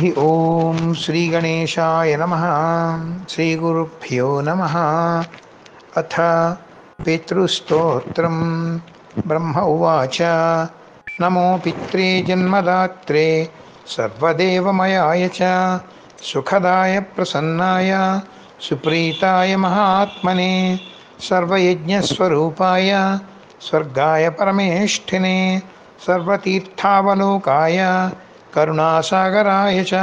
हरि ओम श्री गणेशाय नमः। श्री गुरुभ्यो नमः। अथ पितृस्तोत्रम्। ब्रह्म उवाच नमो पित्रे जन्मदात्रे सर्वदेवमयाय च सुखदाय प्रसन्नाय सुप्रीताय महात्मने सर्वयज्ञस्वरूपाय स्वर्गाय परमेष्ठिने सर्वतीर्थावलोकाय करुणासागराय च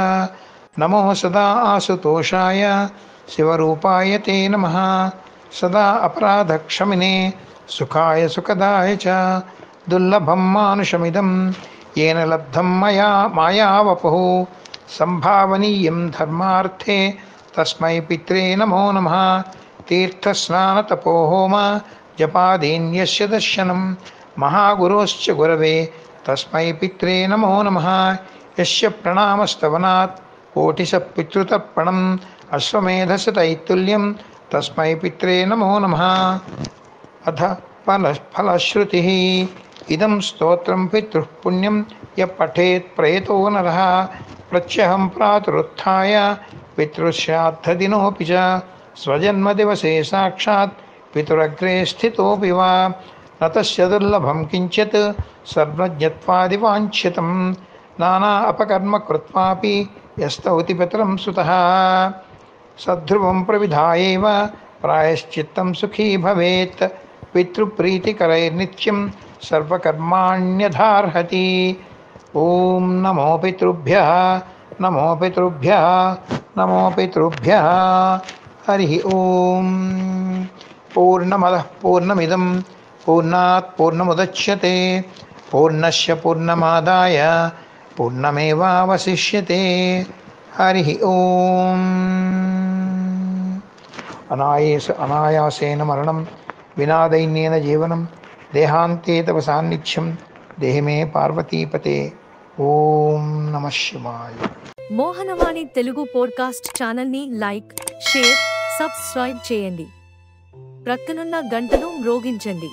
नमो सदा आसुतोषाय शिवरूपाय ते नमः। सदा अपराधक्षमिने सुखाय सुखदाय च दुर्लभं मानुषमिदं येन लब्धं मया मायावपुः संभावनीयं धर्मार्थे तस्मै पित्रे नमो नमः। तीर्थस्नानतपोहोम जपादीन्यस्य दर्शनं महागुरोश्च गुरवे तस्मै पित्रे नमो नमः। यस्य प्रणामस्तवनात् कोटिशः पितृतर्पणम् अश्वमेधस्य तैतुल्यं तस्मै पित्रे नमो नमः। अथ फलश्रुतिः। इदं स्तोत्रं पितृः पुण्यं यः पठेत् प्रयतो नरः प्रत्यहं प्रातरुत्थाय पितृश्राद्धदिनोऽपि च स्वजन्मदिवसे साक्षात् पितुरग्रे स्थितोऽपि वा न तस्य दुर्लभं किञ्चित् सर्वज्ञत्वादिवाञ्छितं नाना अपकर्म कृत्वापि यस्तौति पितरं सुतः सद्ध्रुवं प्रविधायैव प्रायश्चित्तं सुखी भवेत् पितृप्रीतिकरैर्नित्यं सर्वकर्माण्यधार्हति। ॐ नमो पितृभ्यः नमो पितृभ्यः नमो पितृभ्यः। हरिः ॐ। पूर्णमदः पूर्णमिदं पूर्णात् पूर्णमुदच्यते पूर्णस्य पूर्णमादाय पूर्णमेवावशिष्यते। हरिः ॐ। अनायासेन मरणं विना दैन्येन जीवनं देहान्ते तव सान्निध्यं देहि मे पार्वतीपते। ఓం నమ శివాయ. మోహనవాణి తెలుగు పోడ్కాస్ట్ ఛానల్ని లైక్, షేర్, సబ్స్క్రైబ్ చేయండి. ప్రక్కనున్న గంటను మ్రోగించండి.